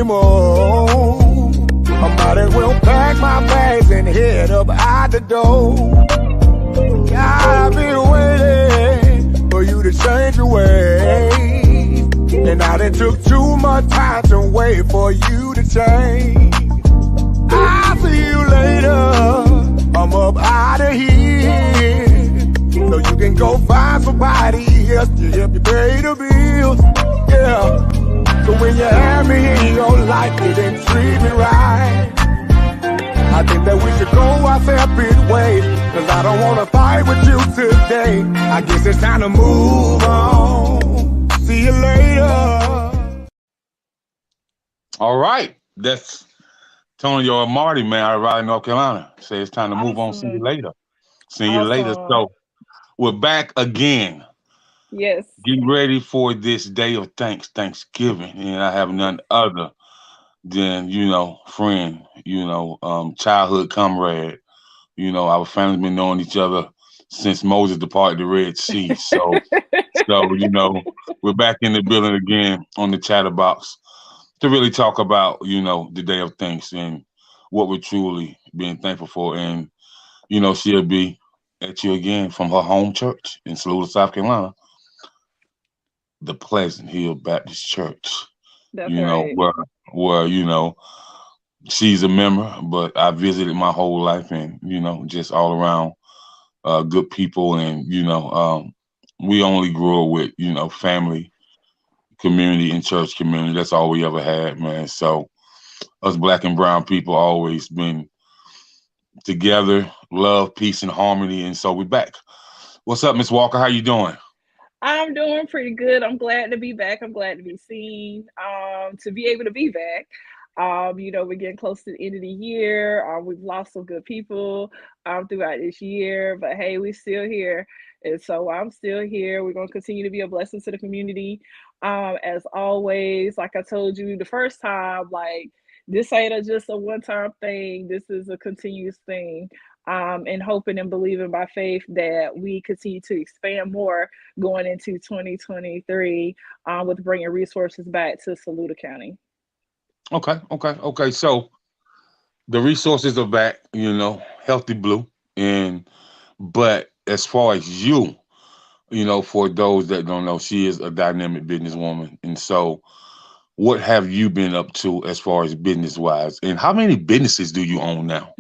anymore. I might as well pack my bags and head up out the door. God, I've been waiting for you to change your ways. And now it took too much time to wait for you to change. I'll see you later. I'm up out of here. So you can go find somebody else to help you pay the bills. Yeah. So when you have me in your life, you didn't treat me right. I think that we should go our separate ways, cause I don't wanna fight with you today. I guess it's time to move on. See you later. All right. That's Tony or Marty, man, out of Raleigh, North Carolina. Say it's time to move on. See you Awesome. later. See you later. Awesome. So we're back again. Yes. Get ready for this day of Thanksgiving. And I have none other than, friend, childhood comrade. Our family's been knowing each other since Moses departed the Red Sea. So, we're back in the building again on the chatterbox to really talk about, the day of thanks and what we're truly being thankful for. And, she'll be at you again from her home church in Saluda, South Carolina, the Pleasant Hill Baptist Church, That's right. where she's a member, but I visited my whole life and, just all around good people. And, we only grew up with, family, community, and church community. That's all we ever had, man. So us black and brown people always been together, love, peace, and harmony. And so we're back. What's up, Miss Walker? How you doing? I'm doing pretty good. I'm glad to be back. I'm glad to be seen, to be able to be back. We're getting close to the end of the year. We've lost some good people throughout this year, but hey, we're still here. And so I'm still here. We're going to continue to be a blessing to the community. As always, like I told you the first time, like this ain't just a one-time thing. This is a continuous thing. And hoping and believing by faith that we continue to expand more going into 2023 with bringing resources back to Saluda County. Okay. So the resources are back, Healthy Blue. But as far as for those that don't know, she is a dynamic businesswoman. And so what have you been up to as far as business wise? And how many businesses do you own now?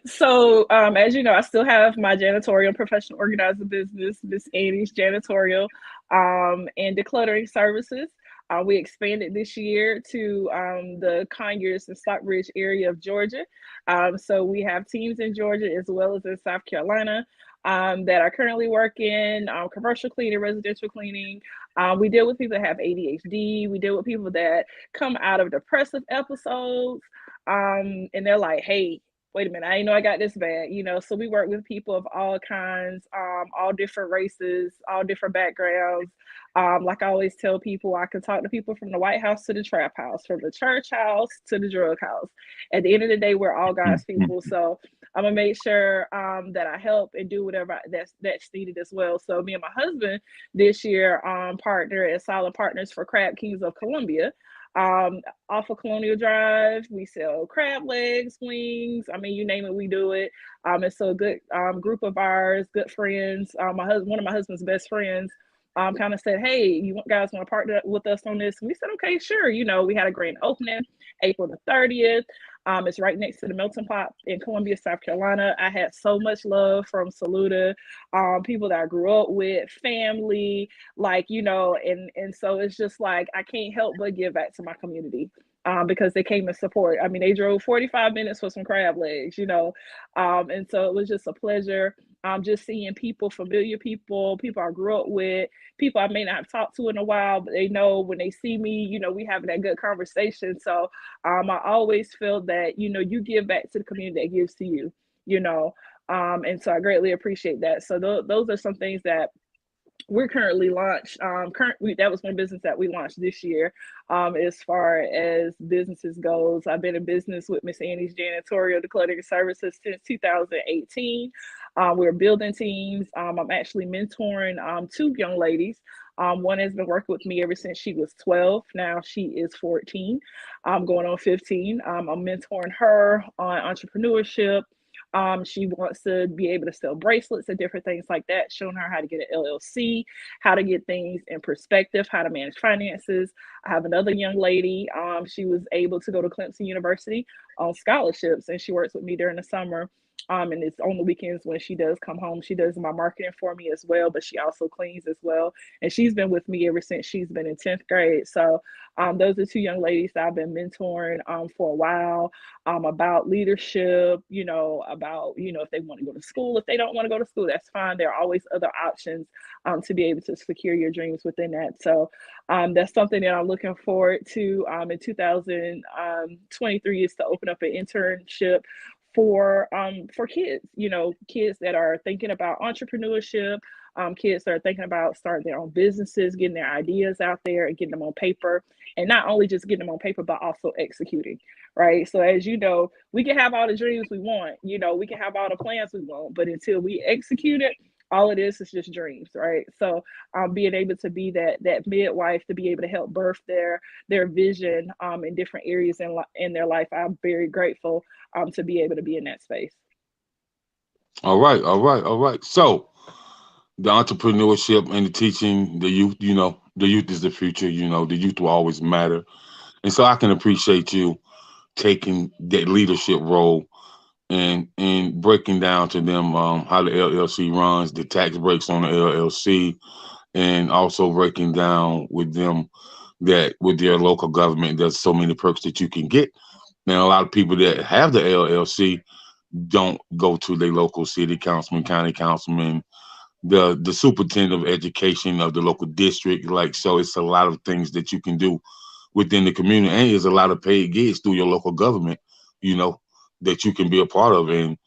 So, as you know, I still have my janitorial professional organizer business, Miss Annie's Janitorial, and decluttering services. We expanded this year to the Conyers and Stockbridge area of Georgia. So we have teams in Georgia as well as in South Carolina that are currently working commercial cleaning, residential cleaning. We deal with people that have ADHD. We deal with people that come out of depressive episodes, and they're like, hey, wait a minute, I didn't know I got this bad, so we work with people of all kinds, all different races, all different backgrounds. Like I always tell people, I can talk to people from the White House to the trap house, from the church house to the drug house. At the end of the day, we're all God's people. So I'm gonna make sure that I help and do whatever that's needed as well. So me and my husband this year partner as solid partners for Crab Kings of Columbia. Off of Colonial Drive, we sell crab legs, wings. I mean, you name it, we do it. It's a good group of ours, good friends. One of my husband's best friends kind of said, hey, you guys want to partner with us on this? And we said, okay, sure. We had a grand opening April the 30th. It's right next to the Melting Pot in Columbia, South Carolina. I had so much love from Saluda, people that I grew up with, family, and so it's just like, I can't help but give back to my community. Because they came and support. I mean, they drove 45 minutes for some crab legs, and so it was just a pleasure. Just seeing people, familiar people I grew up with, people I may not have talked to in a while, but they know when they see me, we having that good conversation. So I always feel that, you give back to the community that gives to you, and so I greatly appreciate that. So those are some things that we're currently launched. That was one business that we launched this year. As far as businesses goes, I've been in business with Miss Annie's Janitorial Decluttering Services since 2018. We're building teams. I'm actually mentoring two young ladies. One has been working with me ever since she was 12. Now she is 14. Going on 15. I'm mentoring her on entrepreneurship. She wants to be able to sell bracelets and different things like that, showing her how to get an LLC, how to get things in perspective, how to manage finances. I have another young lady. She was able to go to Clemson University on scholarships, and she works with me during the summer. And it's on the weekends when she does come home. She does my marketing for me as well, but she also cleans as well. And she's been with me ever since she's been in 10th grade. So those are two young ladies that I've been mentoring for a while, about leadership, about, if they want to go to school. If they don't want to go to school, that's fine. There are always other options to be able to secure your dreams within that. So that's something that I'm looking forward to in 2023 is to open up an internship for kids, kids that are thinking about entrepreneurship, kids that are thinking about starting their own businesses, getting their ideas out there and getting them on paper, and not only just getting them on paper, but also executing, right? So as you know, we can have all the dreams we want, we can have all the plans we want, but until we execute it, all it is just dreams, right? So being able to be that midwife to be able to help birth their vision in different areas in their life, I'm very grateful to be able to be in that space. All right, all right, all right. So the entrepreneurship and the teaching the youth, the youth is the future. The youth will always matter, and so I can appreciate you taking that leadership role and breaking down to them how the LLC runs, the tax breaks on the LLC, and also breaking down with them that with their local government, there's so many perks that you can get. Now, a lot of people that have the LLC don't go to their local city councilman, county councilman, the superintendent of education of the local district. Like, so it's a lot of things that you can do within the community, and there's a lot of paid gigs through your local government, you know, that you can be a part of. And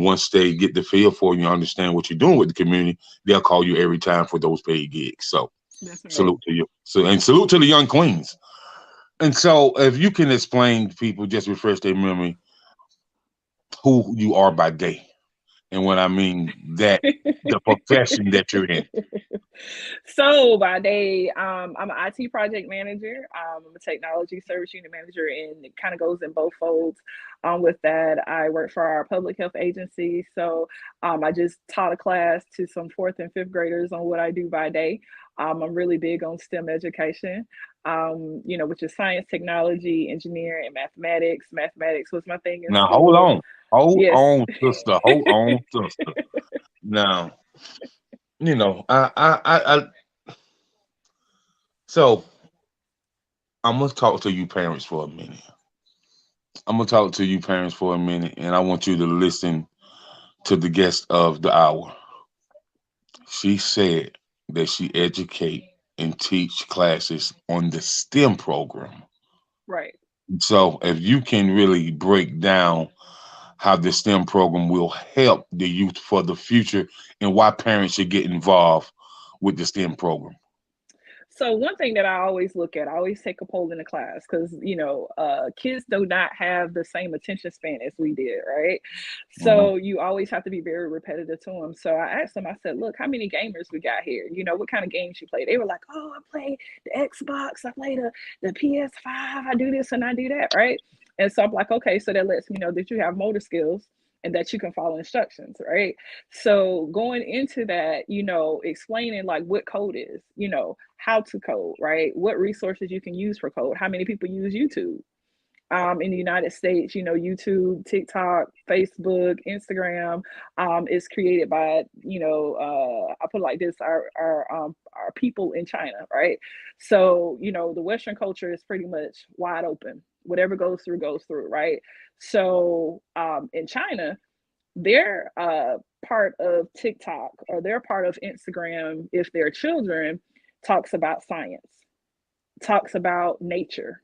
once they get the feel for you, understand what you're doing with the community, they'll call you every time for those paid gigs. So That's right. salute to you. So and salute to the young queens. And so if you can explain to people, just refresh their memory, who you are by day. And when I mean that, the profession that you're in. So by day, I'm an IT project manager. I'm a technology service unit manager, and it kind of goes in both folds. With that, I work for our public health agency. So I just taught a class to some fourth and fifth graders on what I do by day. I'm really big on STEM education, which is science, technology, engineering, and mathematics. Mathematics was my thing in Now hold school. on. Hold Yes. on, sister. Hold on, sister. Now, I so I'm gonna talk to you parents for a minute. I'm gonna talk to you parents for a minute, and I want you to listen to the guest of the hour. She said that she educate and teach classes on the STEM program. Right. So if you can really break down how the STEM program will help the youth for the future and why parents should get involved with the STEM program. So one thing that I always look at, I always take a poll in the class because kids do not have the same attention span as we did, right? Mhm. So you always have to be very repetitive to them. So I asked them, I said, "Look, how many gamers we got here? What kind of games you play?" They were like, "Oh, I play the Xbox, I play the PS5, I do this and I do that," right? And so I'm like, "Okay, so that lets me know that you have motor skills." And that you can follow instructions, right? So going into that, explaining like what code is, how to code, right? What resources you can use for code. How many people use YouTube? In the United States, YouTube, TikTok, Facebook, Instagram is created by, I put it like this, our people in China, right? So, the Western culture is pretty much wide open. Whatever goes through, right? So in China, they're part of TikTok or they're part of Instagram if their children talks about science, talks about nature,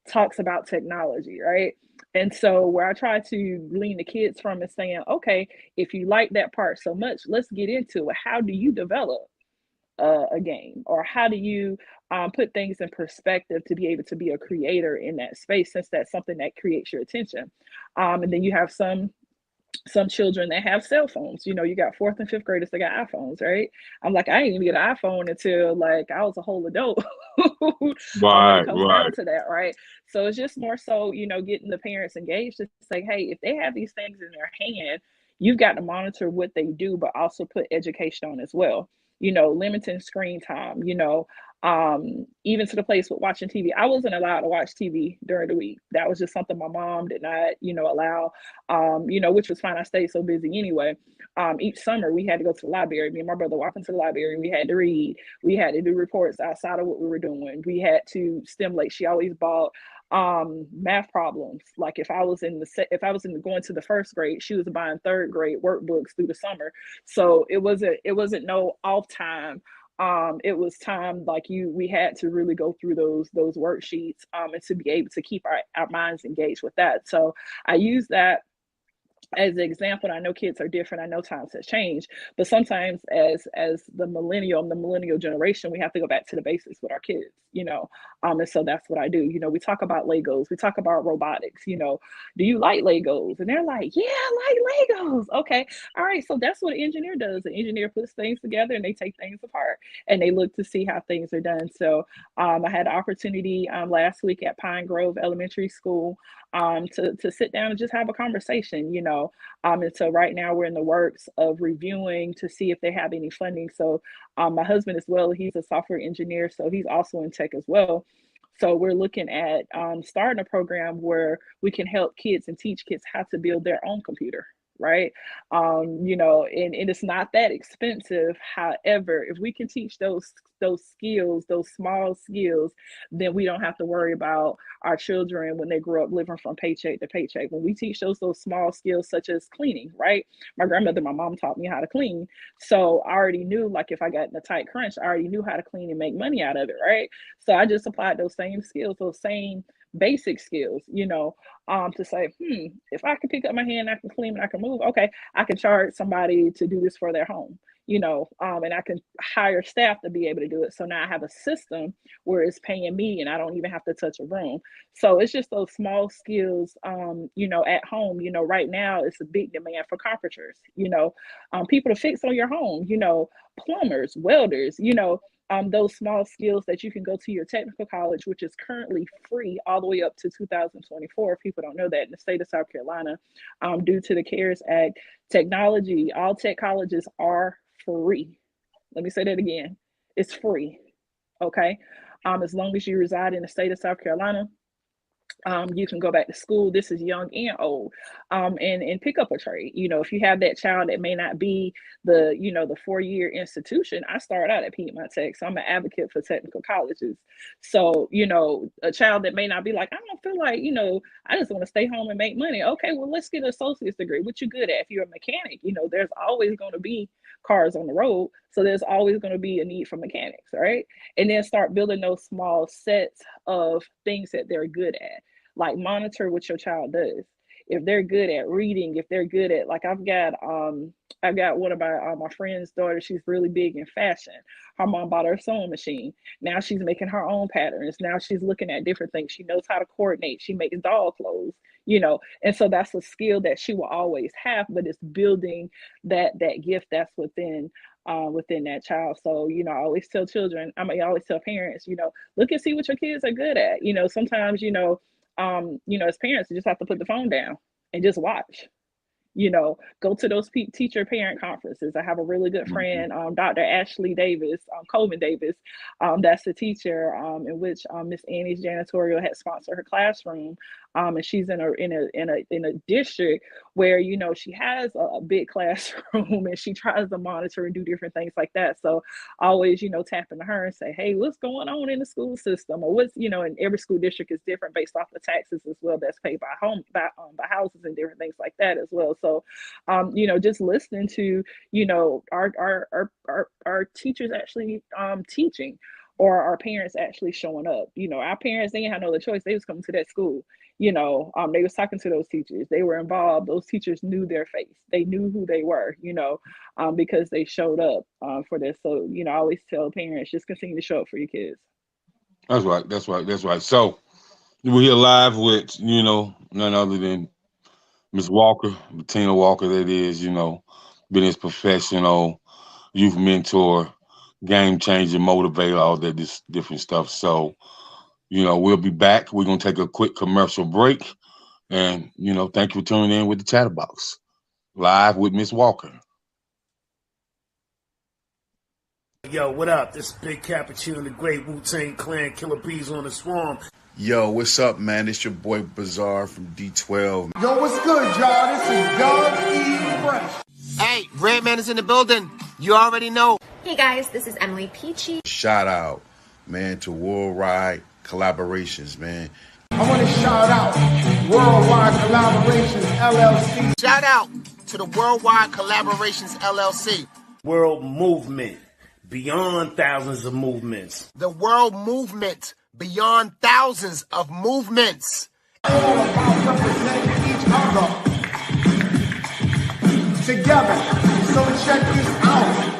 talks about technology, right? And so where I try to lean the kids from is saying, okay, if you like that part so much, let's get into it. How do you develop? a game, or how do you put things in perspective to be able to be a creator in that space, since that's something that creates your attention. And then you have some children that have cell phones. You know, you got fourth and fifth graders that got iPhones, right? I'm like, I didn't even get an iPhone until like I was a whole adult. When it Right, comes right. down to that, right? So it's just more so, getting the parents engaged to say, hey, if they have these things in their hand, you've got to monitor what they do, but also put education on as well. Limiting screen time, even to the place with watching TV. I wasn't allowed to watch TV during the week. That was just something my mom did not, allow, which was fine. I stayed so busy anyway. Each summer we had to go to the library. Me and my brother walked into the library. We had to read. We had to do reports outside of what we were doing. We had to stimulate. She always bought math problems. Like if I was going to the first grade, she was buying third grade workbooks through the summer. So it wasn't no off time. It was time, like we had to really go through those worksheets, and to be able to keep our minds engaged with that. So I use that as an example. I know kids are different. I know times has changed, but sometimes as the millennial generation, we have to go back to the basics with our kids, and so that's what I do. We talk about Legos, we talk about robotics. Do you like Legos? And they're like, yeah, I like Legos. Okay, all right. So that's what an engineer does. An engineer puts things together and they take things apart and they look to see how things are done. So I had the opportunity last week at Pine Grove Elementary School to sit down and just have a conversation, and so right now we're in the works of reviewing to see if they have any funding. So my husband as well, he's a software engineer, so he's also in tech as well. So we're looking at starting a program where we can help kids and teach kids how to build their own computer, right? And it's not that expensive. However, if we can teach those skills, those small skills, then we don't have to worry about our children when they grow up living from paycheck to paycheck. When we teach those small skills such as cleaning, right? My mom taught me how to clean. So I already knew, like if I got in a tight crunch, I already knew how to clean and make money out of it, right? So I just applied those same skills, those same basic skills, to say, if I can pick up my hand, I can clean and I can move, okay, I can charge somebody to do this for their home, and I can hire staff to be able to do it. So now I have a system where it's paying me and I don't even have to touch a room. So it's just those small skills, at home. Right now it's a big demand for carpenters, people to fix on your home, plumbers, welders, those small skills that you can go to your technical college, which is currently free all the way up to 2024. If people don't know that, in the state of South Carolina, due to the CARES Act, all tech colleges are free. Let me say that again. It's free. Okay. As long as you reside in the state of South Carolina, you can go back to school. This is young and old, and pick up a trade. If you have that child that may not be the 4-year institution. I started out at Piedmont Tech, so I'm an advocate for technical colleges. So a child that may not be like, I don't feel like I just want to stay home and make money. Okay, well, let's get an associate's degree. What you good at? If you're a mechanic, there's always going to be cars on the road, so there's always going to be a need for mechanics, right? And then start building those small sets of things that they're good at. Like monitor what your child does. If they're good at reading, if they're good at, like I've got one of my friend's daughter. She's really big in fashion. Her mom bought her a sewing machine. Now she's making her own patterns. Now she's looking at different things. She knows how to coordinate. She makes doll clothes, and so that's a skill that she will always have, but it's building that gift that's within that child. So, I always tell children, I always tell parents, look and see what your kids are good at. Sometimes, as parents, you just have to put the phone down and just watch. Go to those teacher parent conferences. I have a really good friend, Dr. Ashley Davis, Coleman Davis. That's the teacher in which Miss Annie's janitorial had sponsored her classroom. And she's in a district where she has a big classroom and she tries to monitor and do different things like that. So always tap into her and say, hey, what's going on in the school system, or what's and every school district is different based off the taxes as well that's paid by houses and different things like that as well. So just listening to our teachers actually teaching, or our parents actually showing up. Our parents, they didn't have no other choice. They was coming to that school. They was talking to those teachers. They were involved. Those teachers knew their face. They knew who they were, because they showed up for this. So, I always tell parents, just continue to show up for your kids. That's right. That's right. That's right. So we're here live with, none other than Miss Walker, Bettina Walker, that is, business professional, youth mentor, game changer, motivator, all that this different stuff. So, we'll be back. We're gonna take a quick commercial break. And, thank you for tuning in with the Chatterbox. Live with Miss Walker. Yo, what up? This is Big Cappuccino, the Great Wu-Tang Clan, Killer Bees on the Swarm. Yo, what's up, man? It's your boy Bazaar from D12. Yo, what's good, y'all? This is Doug E. Fresh. Hey, Redman is in the building. You already know. Hey guys, this is Emily Peachy. Shout out, man, to Worldwide Collaborations, man. I want to shout out Worldwide Collaborations, LLC. Shout out to the Worldwide Collaborations LLC. World movement, beyond thousands of movements. The world movement, beyond thousands of movements. All about representing each other together. So check this out.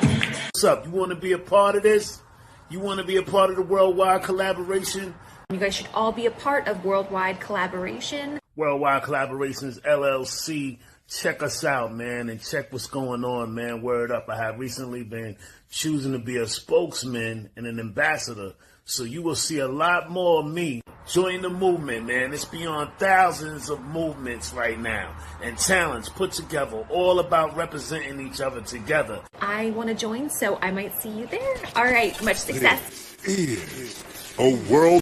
What's up? You want to be a part of this? You want to be a part of the Worldwide Collaboration? You guys should all be a part of Worldwide Collaboration. Worldwide Collaborations LLC. Check us out, man, and check what's going on, man. Word up. I have recently been choosing to be a spokesman and an ambassador. So you will see a lot more of me. Join the movement, man. It's beyond thousands of movements right now and talents put together, all about representing each other together. I want to join, so I might see you there. All right, much success. Is a world.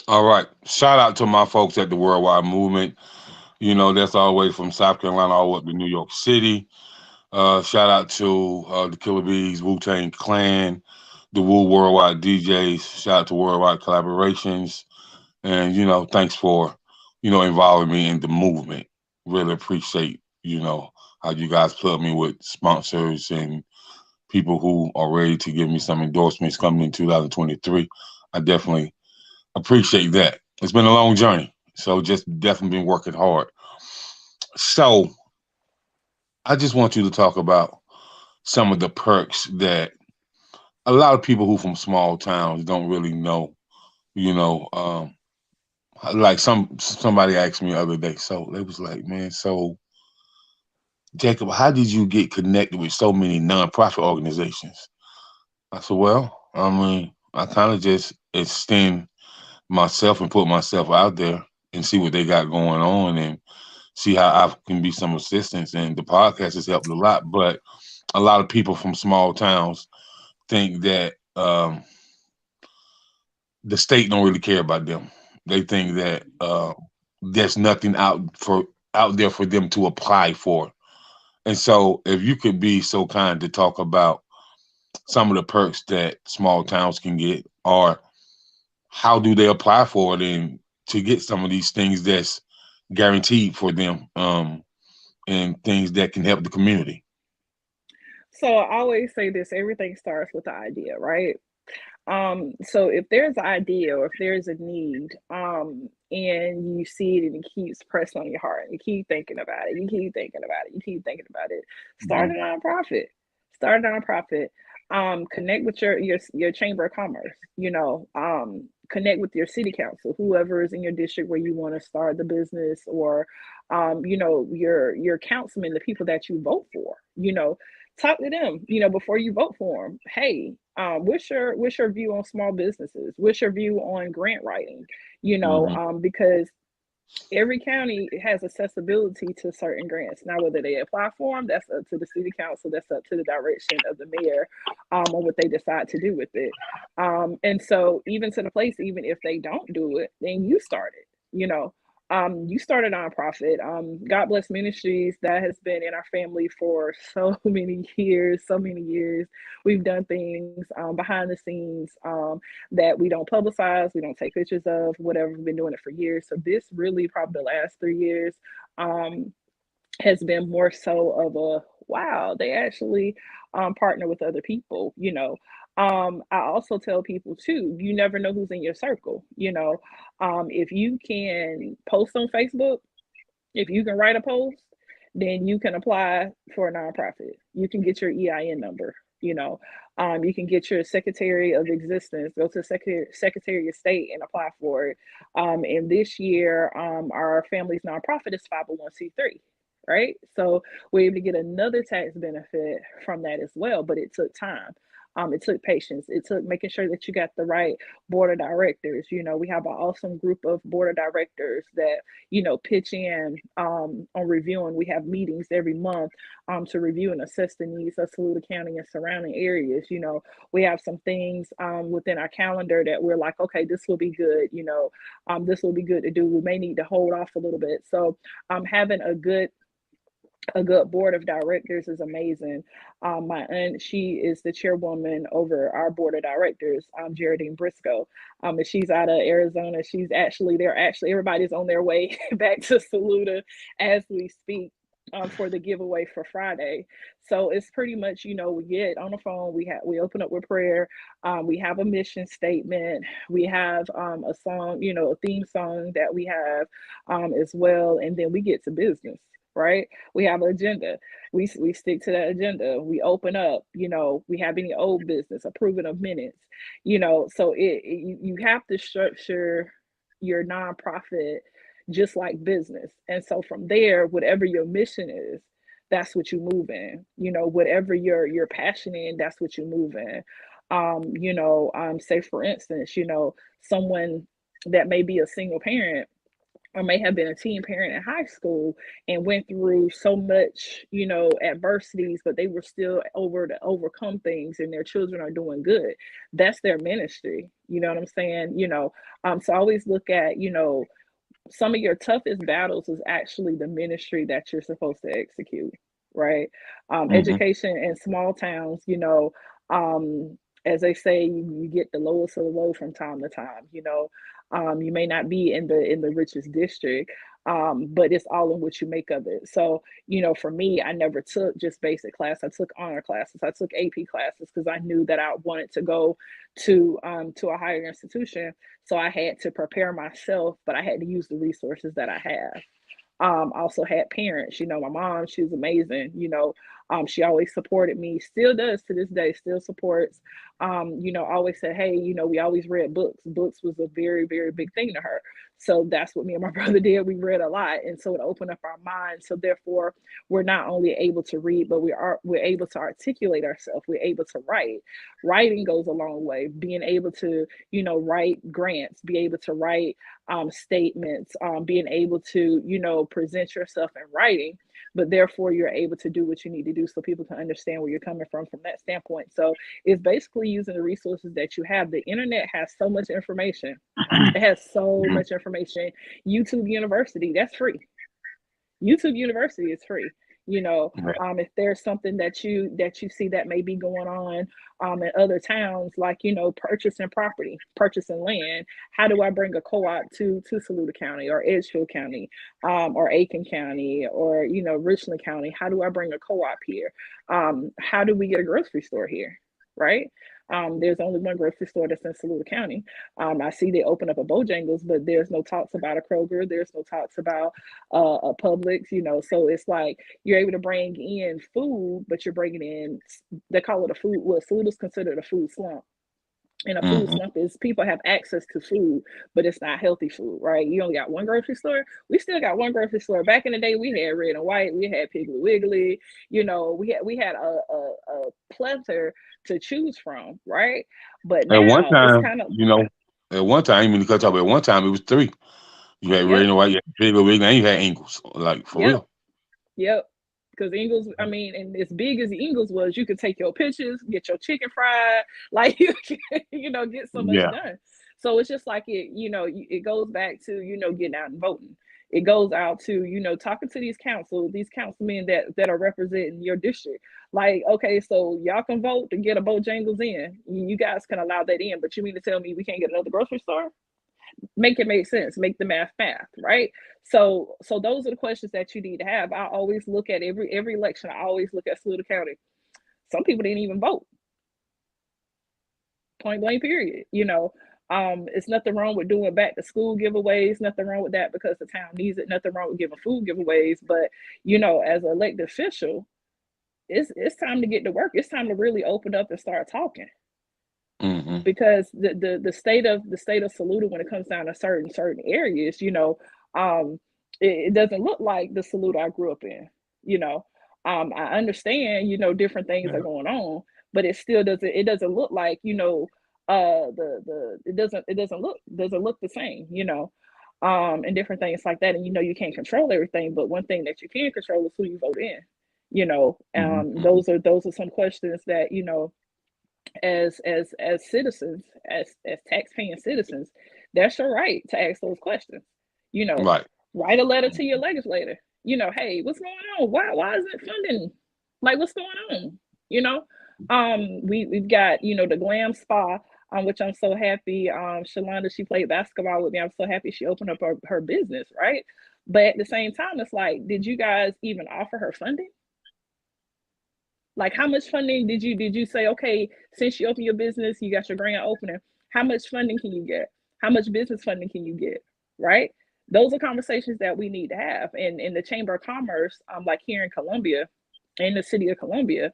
All right. Shout out to my folks at the Worldwide Movement. That's all the way from South Carolina all the way up to New York City. Shout out to the Killer Bees, Wu-Tang Clan, the Wu Worldwide DJs. Shout out to Worldwide Collaborations. And, thanks for, involving me in the movement. Really appreciate, how you guys plug me with sponsors and people who are ready to give me some endorsements coming in 2023. I definitely appreciate that. It's been a long journey. So just definitely been working hard. So I just want you to talk about some of the perks that a lot of people who from small towns don't really know. Like somebody asked me the other day. So they was like, man, so Jacob, how did you get connected with so many nonprofit organizations? I said, well, I kind of just extend myself and put myself out there and see what they got going on and see how I can be some assistance. And the podcast has helped a lot. But a lot of people from small towns think that the state don't really care about them. They think that there's nothing out there for them to apply for. And so if you could be so kind to talk about some of the perks that small towns can get, or how do they apply for it and to get some of these things that's guaranteed for them, and things that can help the community. So I always say this, everything starts with the idea, right? So if there's an idea or if there's a need, and you see it and it keeps pressing on your heart, and you keep thinking about it, you keep thinking about it, you keep thinking about it, start a nonprofit. Start a nonprofit. Connect with your chamber of commerce, connect with your city council, whoever is in your district where you want to start the business, or your councilman, the people that you vote for, talk to them, before you vote for them. Hey, what's your view on small businesses? What's your view on grant writing? Because every county has accessibility to certain grants. Now, whether they apply for them, that's up to the city council, that's up to the direction of the mayor, on what they decide to do with it. And so even to the place, even if they don't do it, then you start it, you start a nonprofit. God Bless Ministries, that has been in our family for so many years. We've done things behind the scenes that we don't publicize, we don't take pictures of, whatever. We've been doing it for years. So this really, probably the last 3 years, has been more so of a, wow, they actually partner with other people, I also tell people too, you never know who's in your circle. If you can post on Facebook, if you can write a post, then you can apply for a nonprofit. You can get your EIN number. You can get your Secretary of Existence, go to Secretary of State and apply for it. And this year, our family's nonprofit is 501c3, right? So we're able to get another tax benefit from that as well, but it took time. It took patience. It took making sure that you got the right board of directors. We have an awesome group of board of directors that, pitch in on reviewing. We have meetings every month to review and assess the needs of Saluda County and surrounding areas. We have some things within our calendar that we're like, okay, this will be good. This will be good to do. We may need to hold off a little bit. So having a good board of directors is amazing. My aunt, she is the chairwoman over our board of directors, Geraldine Briscoe. And she's out of Arizona. Everybody's on their way back to Saluda as we speak. For the giveaway for Friday. So it's pretty much, we get on the phone, we open up with prayer, we have a mission statement, we have a song, a theme song that we have as well, and then we get to business. Right? We have an agenda. We stick to that agenda. We open up, we have any old business, approving of minutes, so you have to structure your nonprofit just like business. And so from there, whatever your mission is, that's what you move in. Whatever your passion in, that's what you move in. Say for instance, someone that may be a single parent or may have been a teen parent in high school and went through so much, adversities, but they were still over to overcome things and their children are doing good. That's their ministry. You know what I'm saying? So I always look at, some of your toughest battles is actually the ministry that you're supposed to execute, right? Education in small towns, as they say, you get the lowest of the low from time to time. You may not be in the richest district, but it's all in what you make of it. So, for me, I never took just basic class. I took honor classes. I took AP classes because I knew that I wanted to go to a higher institution. So I had to prepare myself, but I had to use the resources that I have. Also had parents, my mom, she was amazing. She always supported me, still does to this day, still supports. Always said, hey, we always read books. Books was a very, very big thing to her. So that's what me and my brother did. We read a lot. And so it opened up our minds. So therefore, we're not only able to read, but we're able to articulate ourselves. We're able to write. Writing goes a long way. Being able to, write grants, be able to write statements, being able to, present yourself in writing, but therefore you're able to do what you need to do so people can understand where you're coming from that standpoint. So it's basically using the resources that you have. The internet has so much information. It has so much information. YouTube University, that's free. YouTube University is free. If there's something that you see that may be going on in other towns, like purchasing property, purchasing land. How do I bring a co-op to Saluda County or Edgefield County, or Aiken County, or Richland County? How do I bring a co-op here? How do we get a grocery store here? Right? There's only one grocery store that's in Saluda County. I see they open up a Bojangles, but there's no talks about a Kroger. There's no talks about a Publix, so it's like you're able to bring in food, but you're bringing in, they call it a food, well, food is considered a food slump. And a food slump is people have access to food, but it's not healthy food, right? You only got one grocery store. We still got one grocery store. Back in the day, we had Red and White, we had Piggly Wiggly, we had a plethora to choose from, right? But At one now it's time, kind of, at one time, I mean, because at one time it was three. You had Red yep, and White, you had Piggly Wiggly, and you had Ingles, like for yep, real. yep. Because Ingles, I mean, and as big as the Ingles was, you could take your pictures, get your chicken fried, like you can, get so much Yeah. done. So it's just like it goes back to, getting out and voting. It goes out to, talking to these councilmen that are representing your district. Like, okay, so y'all can vote to get a Bojangles in. You guys can allow that in, but you mean to tell me we can't get another grocery store? Make it make sense, make the math, right? So those are the questions that you need to have. I always look at every election. I always look at Saluda County. Some people didn't even vote. point blank period. It's nothing wrong with doing back to school giveaways, nothing wrong with that because the town needs it, nothing wrong with giving food giveaways. But as an elected official, it's time to get to work. It's time to really open up and start talking. Mm-hmm. Because the state of Saluda, when it comes down to certain areas, it doesn't look like the Saluda I grew up in. I understand, different things are going on, but it still doesn't look like, it doesn't look the same, and different things like that. And you can't control everything, but one thing that you can control is who you vote in. Mm-hmm. Those are some questions that, as citizens, as tax-paying citizens, that's your right to ask those questions. Right. Write a letter to your legislator. Hey, what's going on? Why isn't funding? Like, what's going on? We've got the Glam Spa, which I'm so happy. Shalonda, she played basketball with me. I'm so happy she opened up her business, right? But at the same time, it's like, did you guys even offer her funding? Like, how much funding did you say, okay, since you open your business, you got your grand opening, how much funding can you get? How much business funding can you get? Right? Those are conversations that we need to have. And in the Chamber of Commerce, like here in Columbia, in the city of Columbia,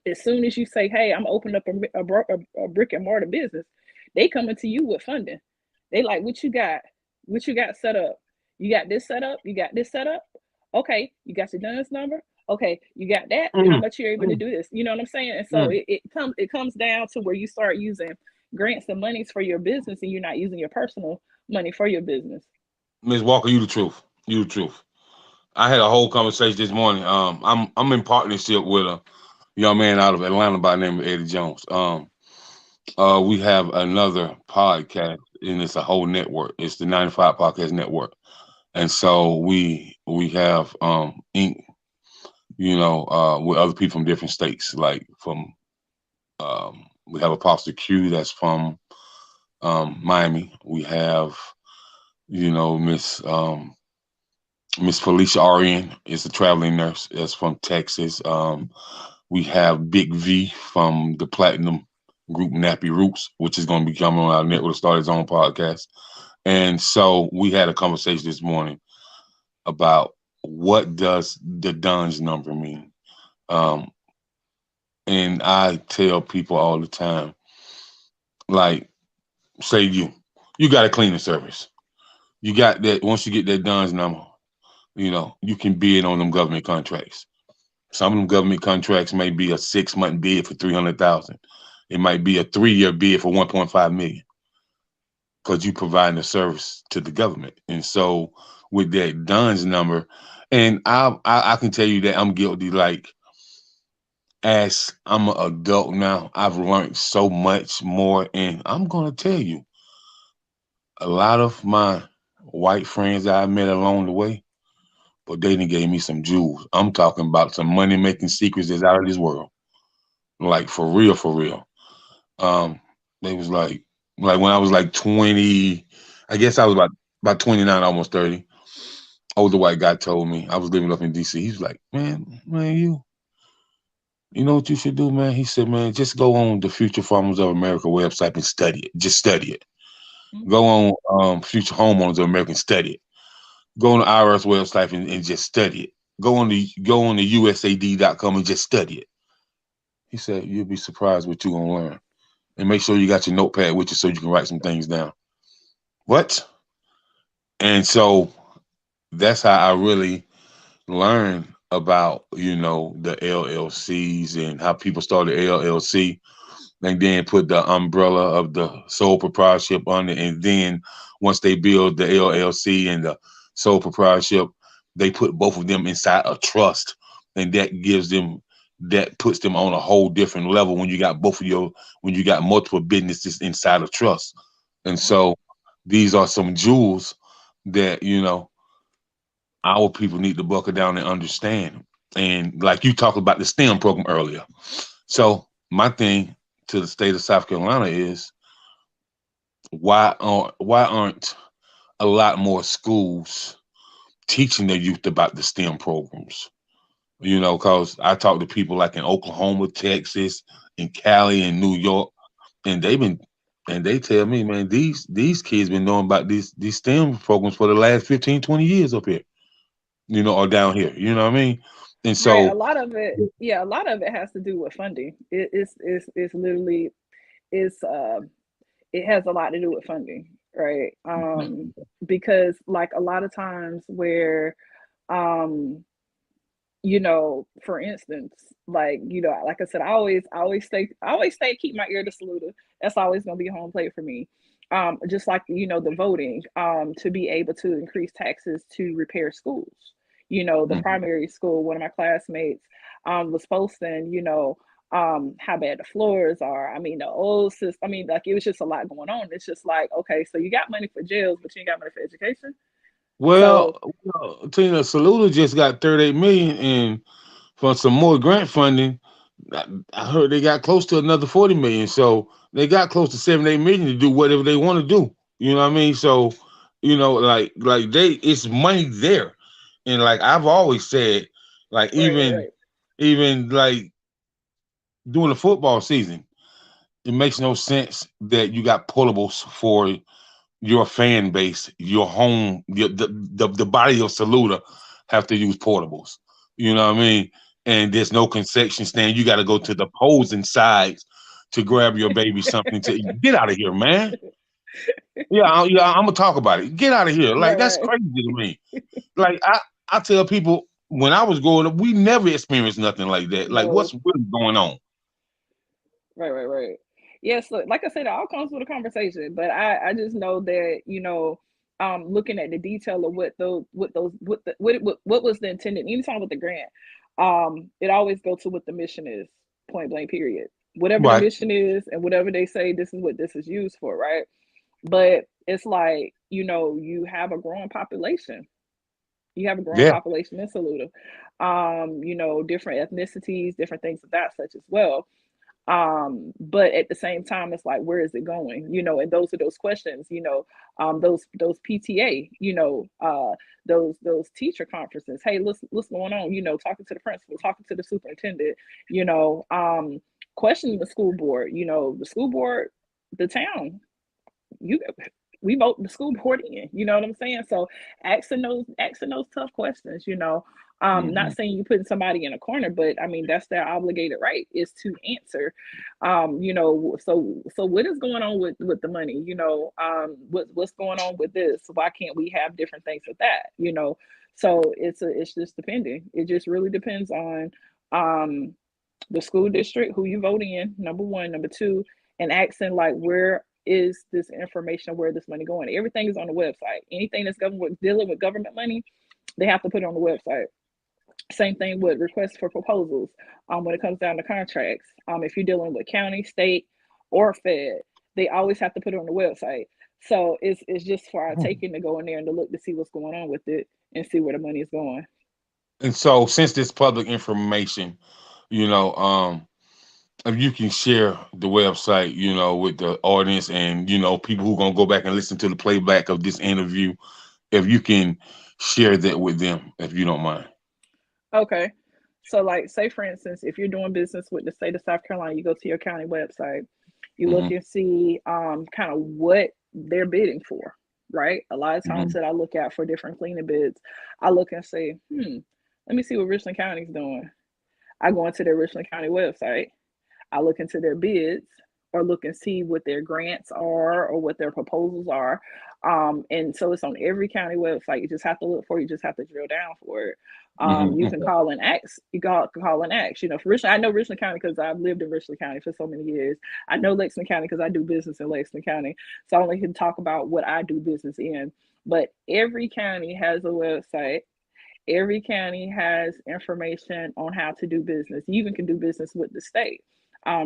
as soon as you say, hey, I'm opening up a brick and mortar business, they coming to you with funding. They like, what you got? What you got set up? You got this set up? You got this set up? Okay, you got your DUNS number? Okay, you got that. How much you're able to do this? You know what I'm saying? And so it comes down to where you start using grants and monies for your business, and you're not using your personal money for your business. Ms. Walker, you the truth. You the truth. I had a whole conversation this morning. I'm in partnership with a young man out of Atlanta by the name of Eddie Jones. We have another podcast, and it's a whole network. It's the 95 Podcast Network, and so we have Inc. With other people from different states, like from we have Apostle Q that's from Miami. We have Miss Felicia Arian is a traveling nurse that's from Texas. We have Big V from the Platinum group Nappy Roots, which is going to be coming on our network to start his own podcast. And so we had a conversation this morning about what does the DUNS number mean. And I tell people all the time, like, say you got a cleaning service. You got that. Once you get that DUNS number, you can bid on them government contracts. Some of them government contracts may be a 6-month bid for $300,000. It might be a 3-year bid for $1.5 million, because you providing a service to the government. And so with that DUNS number, and I can tell you that I'm guilty. Like, as I'm an adult now, I've learned so much more, and I'm gonna tell you, a lot of my white friends I met along the way, but they done gave me some jewels. I'm talking about some money-making secrets that's out of this world. Like, for real, for real. They was like when I was like 20, I guess I was about 29, almost 30. Older white guy told me, I was living up in DC. He's like, man, you know what you should do, man? He said, man, just go on the Future Farmers of America website and study it. Just study it. Mm-hmm. Go on Future Homeowners of America and study it. Go on the IRS website and just study it. Go on the USAD.com and just study it. He said, you'll be surprised what you're gonna learn. And make sure you got your notepad with you so you can write some things down. What? And so that's how I really learned about, the LLCs and how people started LLC and then put the umbrella of the sole proprietorship on it. And then once they build the LLC and the sole proprietorship, they put both of them inside a trust. And that puts them on a whole different level when you got when you got multiple businesses inside a trust. And so these are some jewels that, our people need to buckle down and understand. And like you talked about the STEM program earlier. So my thing to the state of South Carolina is, why aren't a lot more schools teaching their youth about the STEM programs? Because I talk to people like in Oklahoma, Texas, in Cali, and New York. and they tell me, man, these kids been knowing about these STEM programs for the last 15, 20 years up here, or down here. You know what I mean? And Right. A so, lot of it, yeah, a lot of it has to do with funding. It's literally it's it has a lot to do with funding, right? Because like a lot of times where um for instance, like I said, I always stay, keep my ear to Saluda. That's always gonna be a home plate for me. Just like the voting, to be able to increase taxes to repair schools. The mhm. primary school, one of my classmates was posting, how bad the floors are. I mean, the old system, I mean, like it was just a lot going on. It's just like, okay, so you got money for jails, but you ain't got money for education. So Tina, Saluda just got 38 million in for some more grant funding. I, I heard they got close to another 40 million, so they got close to 7, 8 million to do whatever they want to do. You know what I mean? So, like it's money there, and like I've always said, like right, right, even right. even like during the football season, it makes no sense that you got portables for your fan base, your home, the body of Saluda have to use portables. You know what I mean? And there's no concession stand. You got to go to the opposing sides to grab your baby something to eat. Get out of here, man. Yeah, I'm gonna talk about it. Get out of here. Like Right, that's right. crazy to me. Like I tell people when I was growing up, we never experienced nothing like that. Like No. what's really going on? Right, right, right. Yes, so like I said, it all comes with a conversation. But I just know that, looking at the detail of what was the intended, anytime with the grant, it always goes to what the mission is, point blank, period. Whatever the Right. mission is and whatever they say this is what this is used for, right? But it's like, you have a growing population. You have a growing Yeah. population in Saluda. Different ethnicities, different things of that such as well. But at the same time it's like, where is it going, and those are those questions, those PTA, those teacher conferences. Hey, what's going on, talking to the principal, talking to the superintendent, you know um questioning the school board, the school board, the town, you we vote the school board in, you know what I'm saying? So asking those tough questions, not Hmm. saying you putting somebody in a corner, but I mean that's their obligated right, is to answer. So what is going on with the money? What's going on with this? Why can't we have different things with that? So it's just depending. It just really depends on um the school district, who you vote in, number one. Number two, and asking like, where is this information, where this money going? Everything is on the website. Anything that's dealing with government money, they have to put it on the website. Same thing with requests for proposals. When it comes down to contracts, if you're dealing with county, state, or Fed, they always have to put it on the website. So it's just for our taking to go in there and to look to see what's going on with it and see where the money is going. And so since this public information, you know, if you can share the website, with the audience and people who gonna go back and listen to the playback of this interview, if you can share that with them, if you don't mind. Okay. So, like, say for instance, if you're doing business with the state of South Carolina, you go to your county website, you look Hmm. and see kind of what they're bidding for, right? A lot of times Hmm. that I look at for different cleaning bids, I look and say, let me see what Richland County's doing. I go into their Richland County website, I look into their bids or look and see what their grants are or what their proposals are. And so it's on every county website. You just have to look for it. You just have to drill down for it. You can Okay. call and ask. You call and ask. For Richland, I know Richland County because I've lived in Richland County for so many years. I know Lexington County because I do business in Lexington County. So I only can talk about what I do business in. But every county has a website. Every county has information on how to do business. You even can do business with the state,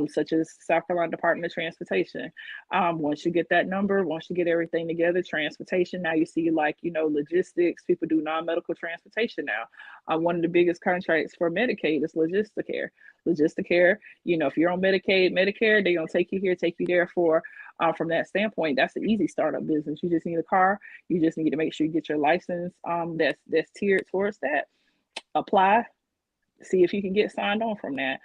such as South Carolina Department of Transportation. Once you get that number, once you get everything together, transportation, now you see like, logistics, people do non-medical transportation now. One of the biggest contracts for Medicaid is Logisticare. Logisticare, if you're on Medicaid, Medicare, they're going to take you here, take you there for, from that standpoint, that's the easy startup business. You just need a car. You just need to make sure you get your license that's tiered towards that. Apply, see if you can get signed on from that.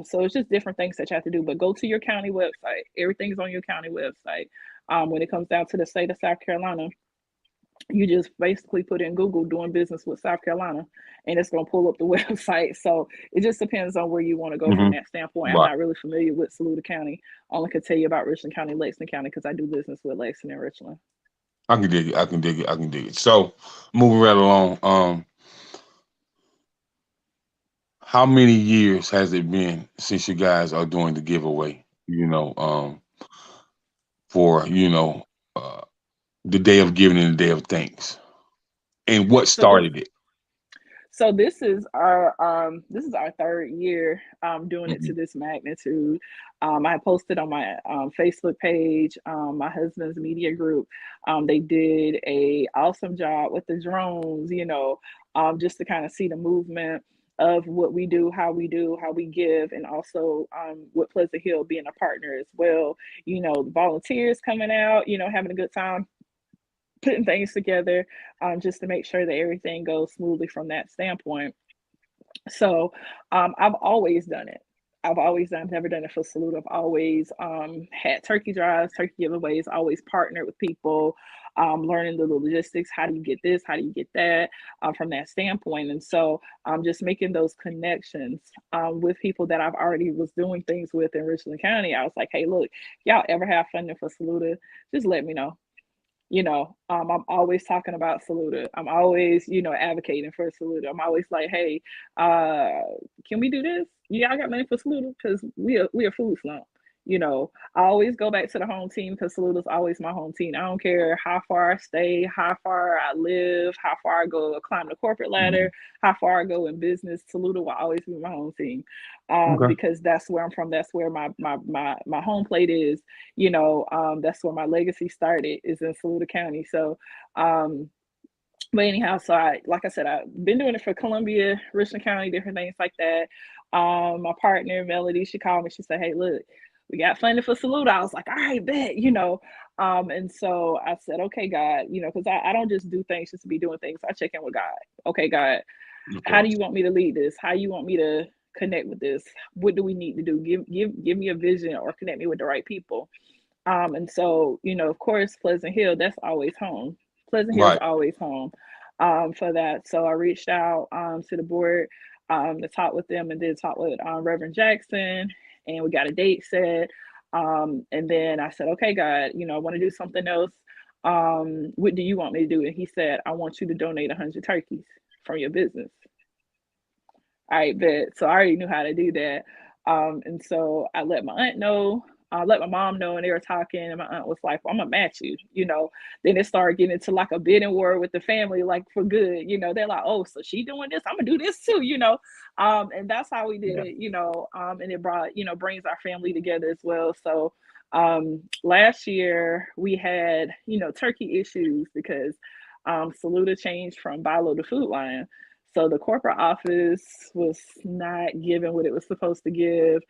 So it's just different things that you have to do. But go to your county website. Everything's on your county website. When it comes down to the state of South Carolina, you just basically put in Google doing business with South Carolina, and it's going to pull up the website. So it just depends on where you want to go from Hmm. that standpoint. I'm Right. not really familiar with Saluda County. Only can tell you about Richland County, Lexington County, because I do business with Lexington and Richland. I can dig it. I can dig it. I can dig it. So moving right along. How many years has it been since you guys are doing the giveaway? For uh, the day of giving and the day of thanks, and what So this started it? this is our third year doing it to Hmm. this magnitude. I posted on my Facebook page, my husband's media group. They did a awesome job with the drones, just to kind of see the movement of what we do, how we give, and also with Pleasant Hill being a partner as well. The volunteers coming out, having a good time putting things together, just to make sure that everything goes smoothly from that standpoint. So I've always done it. I've never done it for Salute. I've always had turkey drives, turkey giveaways, always partnered with people, learning the logistics. How do you get this? How do you get that, from that standpoint? And so just making those connections with people that I've already was doing things with in Richland County. I was like, hey, look, y'all ever have funding for Saluda, just let me know. I'm always talking about Saluda. I'm always, advocating for Saluda. I'm always like, hey, uh, can we do this? Yeah, I got money for Saluda because we are food slump. I always go back to the home team because Saluda's always my home team. I don't care how far I stay, how far I live, how far I go climb the corporate ladder, Hmm. how far I go in business. Saluda will always be my home team, Okay. because that's where I'm from. That's where my home plate is. That's where my legacy started, is in Saluda County. So um but anyhow, so like I said, I've been doing it for Columbia, Richland County, different things like that. My partner Melody, she called me, she said, hey, look, we got funding for Salute. I was like, all right, bet. And so I said, okay, God, because I don't just do things just to be doing things. I check in with God. Okay, God, how Okay. do you want me to lead this? How you want me to connect with this? What do we need to do? Give me a vision or connect me with the right people. And so, of course, Pleasant Hill, that's always home. Pleasant Hill is Right. always home, for that. So I reached out to the board, to talk with them, and did talk with Reverend Jackson, and we got a date set. And then I said, okay, God, I want to do something else. What do you want me to do? And he said, I want you to donate 100 turkeys from your business. All right, bet. So I already knew how to do that. And so I let my aunt know, I let my mom know, and they were talking, and my aunt was like, well, I'm gonna match you. Then it started getting into like a bidding war with the family, like for good. They're like, oh, so she doing this, I'm gonna do this too. And that's how we did Yeah. it. And it brought, brings our family together as well. So last year we had, turkey issues because Saluda changed from Bilo to Food Line. So the corporate office was not giving what it was supposed to give.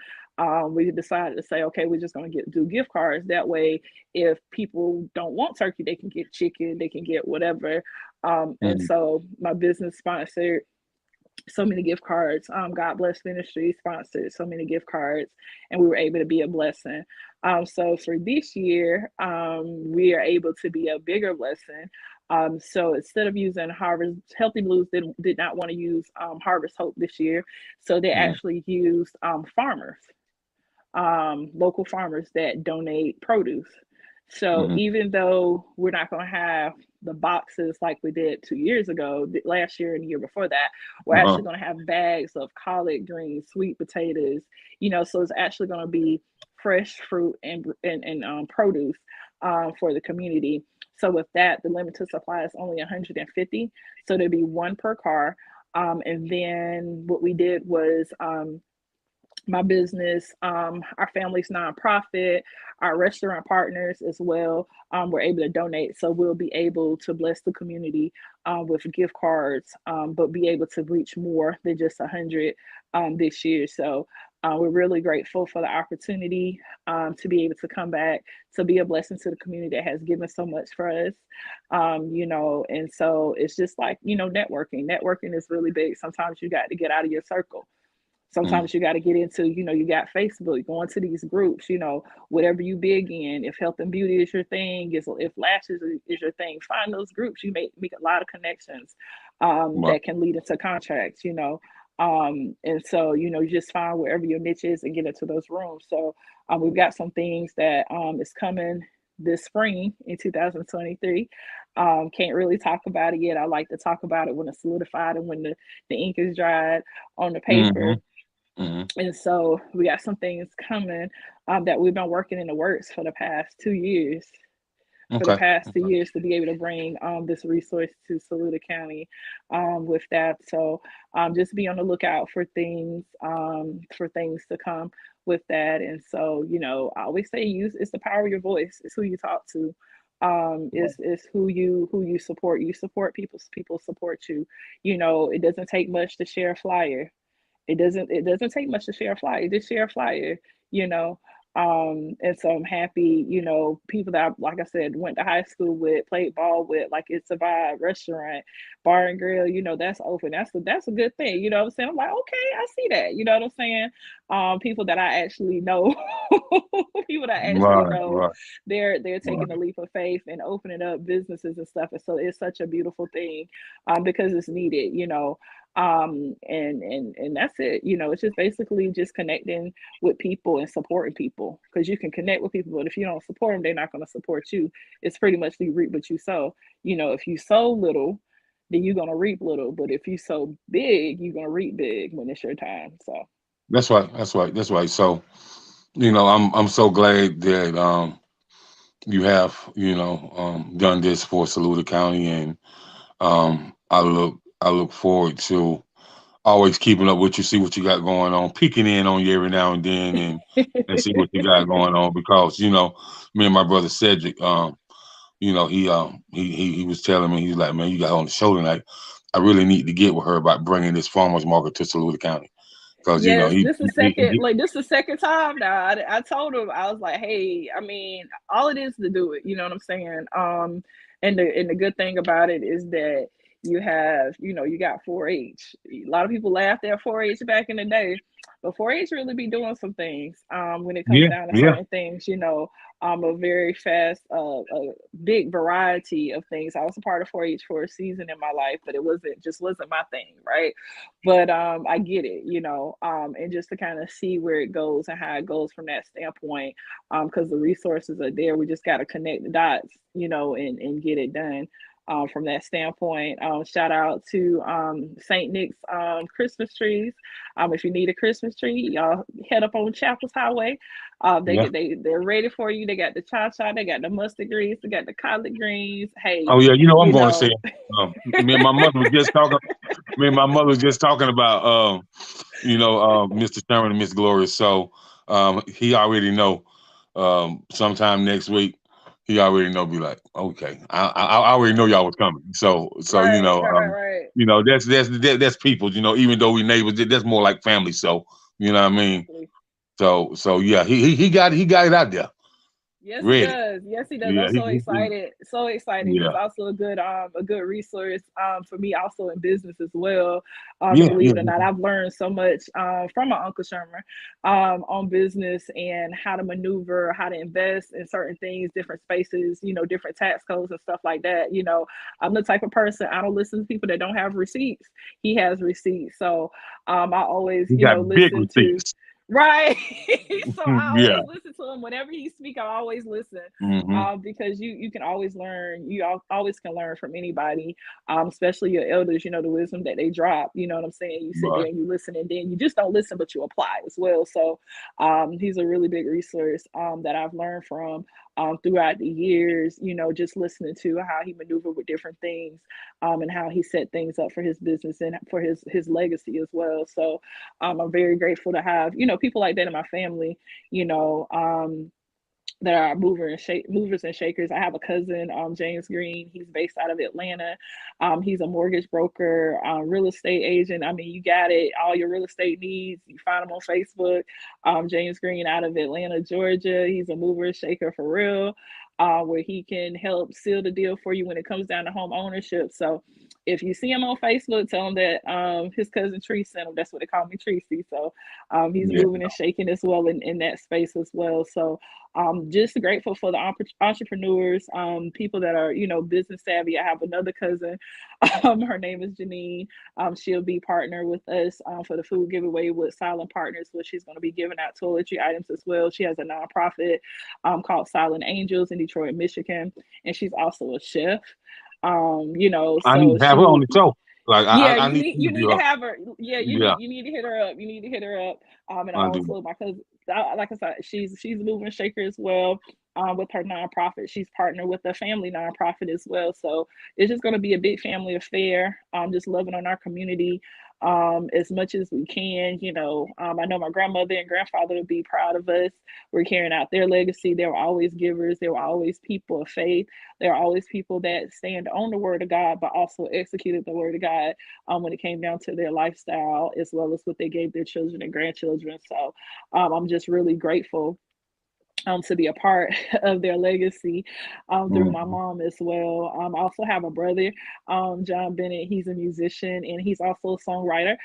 We decided to say, okay, we're just going to do gift cards. That way, if people don't want turkey, they can get chicken, they can get whatever. And Hmm. so my business sponsored so many gift cards. God Bless Ministry sponsored so many gift cards, and we were able to be a blessing. So for this year, we are able to be a bigger blessing. So instead of using Harvest, Healthy Blues did not want to use Harvest Hope this year. So they Hmm. actually used farmers, local farmers that donate produce. So Hmm. even though we're not going to have the boxes like we did 2 years ago, last year and the year before that, we're Uh-huh. actually going to have bags of collard greens, sweet potatoes. So it's actually going to be fresh fruit and produce for the community. So with that, the limited supply is only 150. So there'll be one per car. And then what we did was my business, our family's nonprofit, our restaurant partners as well, were able to donate. So we'll be able to bless the community with gift cards, but be able to reach more than just 100 this year. So we're really grateful for the opportunity to be able to come back to be a blessing to the community that has given so much for us. And so it's just like, networking. Networking is really big. Sometimes you got to get out of your circle. Sometimes you got to get into, you got Facebook, go into these groups, whatever you big in. If health and beauty is your thing, if lashes is your thing, find those groups. You make a lot of connections Right. that can lead into contracts, and so, you just find wherever your niche is and get into those rooms. So we've got some things that is coming this spring in 2023. Can't really talk about it yet. I like to talk about it when it's solidified and when the ink is dried on the Mm-hmm. paper. Mm-hmm. And so we got some things coming that we've been working in the works for the past 2 years. For the Okay. past 2 years to be able to bring this resource to Saluda County with that. So just be on the lookout for things to come with that. And so, I always say it's the power of your voice. It's who you talk to. Is who you support. You support people support you. It doesn't take much to share a flyer. It doesn't take much to share a flyer. Just share a flyer, you know. And so I'm happy, people that like I said, went to high school with, played ball with, like It's a Vibe restaurant, bar and grill, that's open. That's a good thing. You know what I'm saying? I'm like, okay, I see that. You know what I'm saying? People that I actually know, people that I actually Right. know, Right. they're taking Right. a leap of faith and opening up businesses and stuff. And so it's such a beautiful thing, because it's needed, and that's it. It's just basically just connecting with people and supporting people, because you can connect with people, but if you don't support them, they're not going to support you. It's pretty much you reap what you sow. If you sow little, then you're going to reap little, but if you sow big, you're going to reap big when it's your time. So That's right. That's right. That's right. So, I'm so glad that you have, done this for Saluda County, and I look forward to always keeping up with you, see what you got going on, peeking in on you every now and then, and see what you got going on, because me and my brother Cedric, he was telling me, he's like, man, you got on the show tonight. I really need to get with her about bringing this farmers market to Saluda County, because yes, he, this is second, like this is the second time now. I told him, I was like, hey, I mean, all it is to do it, you know what I'm saying? And the good thing about it is that you got 4-H. A lot of people laughed at 4-H back in the day, but 4-H really be doing some things when it comes yeah, down to yeah, certain things, a very fast, a big variety of things. I was a part of 4-H for a season in my life, but it wasn't my thing, right? But I get it, and just to kind of see where it goes and how it goes from that standpoint, because the resources are there. We just got to connect the dots, and get it done. From that standpoint, shout out to St. Nick's Christmas trees. If you need a Christmas tree, y'all head up on Chapels Highway. yeah. They're ready for you. They got the cha-cha, they got the mustard greens, they got the collard greens. Hey, Oh yeah, I'm you going to say, know, me and my mother was just talking. Me and my mother was just talking about, Mr. Sherman and Miss Gloria. So, he already know. Sometime next week, he already know. Be like, okay, I already know y'all was coming. So right. that's people. Even though we neighbors, that's more like family. So, you know what I mean. Exactly. So yeah, he got it out there Yes, he ready. does. Yes, he does. I'm Yeah, so excited. So excited. He's yeah, also a good resource for me also in business as well. And yeah, believe yeah, it or not, I've learned so much from my Uncle Shermer on business and how to maneuver, how to invest in certain things, different spaces, different tax codes and stuff like that. I'm the type of person, I don't listen to people that don't have receipts. He has receipts. So I always, he got big listen to. receipts. Right. So I Yeah. always listen to him whenever he speak. I always listen, Hmm. because you can always learn. Always can learn from anybody, especially your elders. The wisdom that they drop. You know what I'm saying? You sit there Right. and you listen, and then you just don't listen, but you apply as well. So he's a really big resource that I've learned from throughout the years. Just listening to how he maneuvered with different things, and how he set things up for his business and for his legacy as well. So I'm very grateful to have, people like that in my family, that are movers and shakers. I have a cousin, James Green. He's based out of Atlanta. He's a mortgage broker, real estate agent. I mean, you got it. All your real estate needs, you find him on Facebook. James Green out of Atlanta, Georgia. He's a mover and shaker for real, where he can help seal the deal for you when it comes down to home ownership. So if you see him on Facebook, tell him that his cousin Tree sent him. That's what they call me, Tracy. So he's Yeah. moving and shaking as well in that space as well. So just grateful for the entrepreneurs, people that are, business savvy. I have another cousin. Her name is Janine. She'll be partner with us for the food giveaway with Silent Partners, where she's going to be giving out toiletry items as well. She has a nonprofit called Silent Angels in Detroit, Michigan, and she's also a chef. I need So to have her on the show. Like yeah, I you need to need interview to her. have her. Yeah, Yeah, you need to hit her up. You need to hit her up. And I do. also my cousin, like I said, she's a moving shaker as well. With her nonprofit, she's partnered with a family nonprofit as well. So it's just going to be a big family affair. Just loving on our community as much as we can. I know my grandmother and grandfather would be proud of us. We're carrying out their legacy. They were always givers. They were always people of faith. There are always people that stand on the word of God, but also executed the word of God when it came down to their lifestyle, as well as what they gave their children and grandchildren. So I'm just really grateful to be a part of their legacy through my Mhm. mom as well. I also have a brother, John Bennett. He's a musician and he's also a songwriter.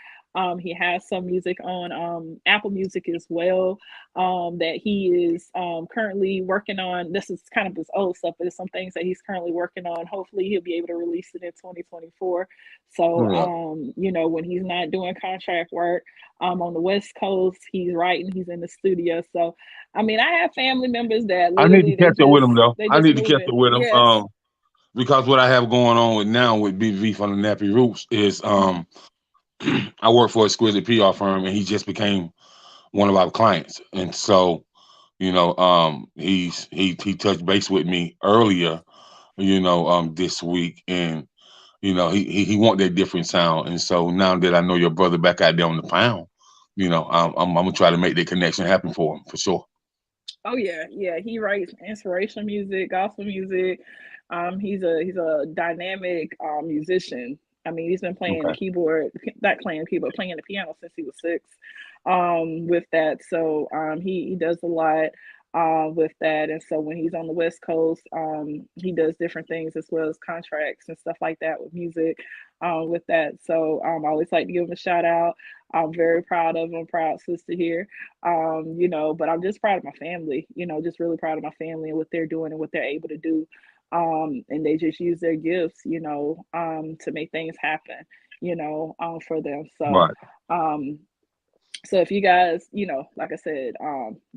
He has some music on Apple Music as well that he is currently working on. This is kind of his old stuff, but it's some things that he's currently working on. Hopefully, he'll be able to release it in 2024. So, Yeah. when he's not doing contract work on the West Coast, he's writing, he's in the studio. So, I mean, I have family members that I need to literally catch up with him though. they I just need to catch up moving. with him. Yes. Because what I have going on with now with BV from the Nappy Roots is I work for a exquisite PR firm and he just became one of our clients. And so, he touched base with me earlier, this week, and he want that different sound. And so now that I know your brother back out there on the pound, I'm gonna try to make that connection happen for him for sure. Oh yeah, yeah. He writes inspirational music, gospel music. He's a dynamic musician. I mean, he's been playing the Okay. keyboard, not playing the keyboard, playing the piano since he was 6. With that, so he does a lot with that, and so when he's on the West Coast, he does different things as well as contracts and stuff like that with music. With that, so I always like to give him a shout out. I'm very proud of him, proud sister here. But I'm just proud of my family, just really proud of my family and what they're doing and what they're able to do. And they just use their gifts, to make things happen, for them. So, Right. um, so if you guys, like I said,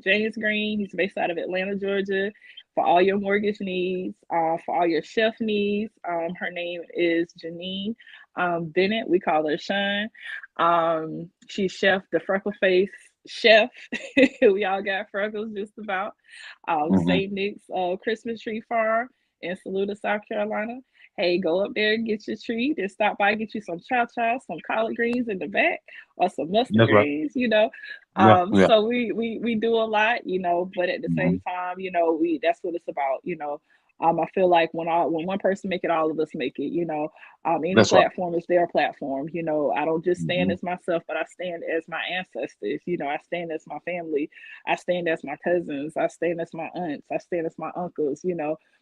James Green, he's based out of Atlanta, Georgia, for all your mortgage needs, for all your chef needs. Her name is Janine Bennett. We call her Shine. She's chef, the freckle face chef. We all got freckles just about. Hmm. St. Nick's Christmas Tree Farm in Saluda, South Carolina. Hey, go up there and get your treat and stop by, get you some chow, some collard greens in the back or some mustard That's right. greens. Yeah. Yeah. So we do a lot, but at the Hmm. same time, we that's what it's about. I feel like when one person make it, all of us make it. Any That's right. platform is their platform. I don't just stand Hmm. as myself, but I stand as my ancestors. I stand as my family. I stand as my cousins. I stand as my aunts. I stand as my uncles.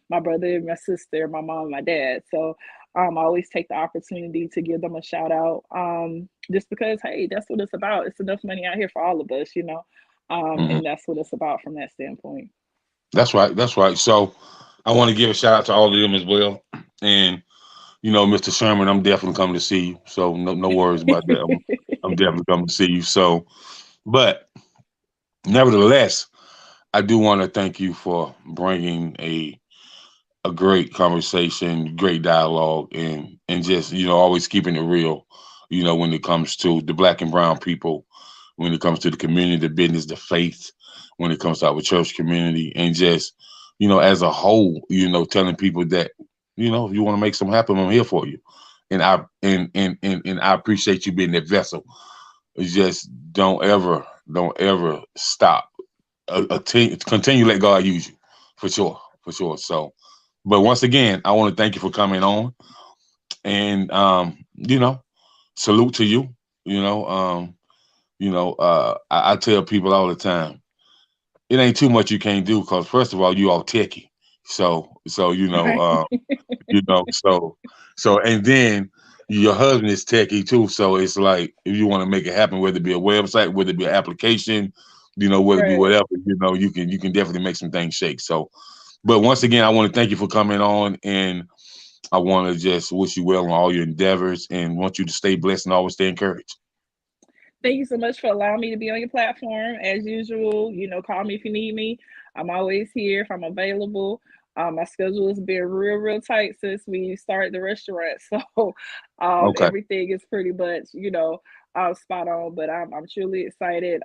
My brother, my sister, my mom, my dad. So I always take the opportunity to give them a shout out. Just because, hey, that's what it's about. It's enough money out here for all of us. Hmm. And that's what it's about from that standpoint. That's right. That's right. So I want to give a shout out to all of them as well. And Mr. Sherman, I'm definitely coming to see you. So no worries about that. I'm definitely coming to see you. So, but nevertheless, I do want to thank you for bringing a great conversation, great dialogue, and just always keeping it real. When it comes to the Black and Brown people, when it comes to the community, the business, the faith, when it comes to our church community, and just as a whole, telling people that if you want to make something happen, I'm here for you, and I appreciate you being that vessel. It's just don't ever stop. Continue to let God use you, for sure, for sure. So. But once again, I want to thank you for coming on, and salute to you. I tell people all the time, it ain't too much you can't do because first of all, you all techie. So Right. so and then your husband is techie too, so it's like if you want to make it happen, whether it be a website, whether it be an application, whether it be Right. whatever, you can definitely make some things shake. So, but once again, I want to thank you for coming on, and I want to just wish you well on all your endeavors, and want you to stay blessed and always stay encouraged. Thank you so much for allowing me to be on your platform. As usual, call me if you need me. I'm always here if I'm available. My schedule has been real, real tight since we started the restaurant. So Okay. everything is pretty much, spot on. But I'm truly excited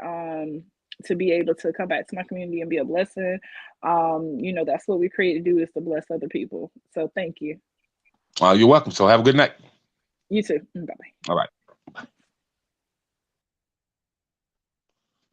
to be able to come back to my community and be a blessing. That's what we created to do, is to bless other people. So thank you. You're welcome. So have a good night. You too. Bye-bye. All right.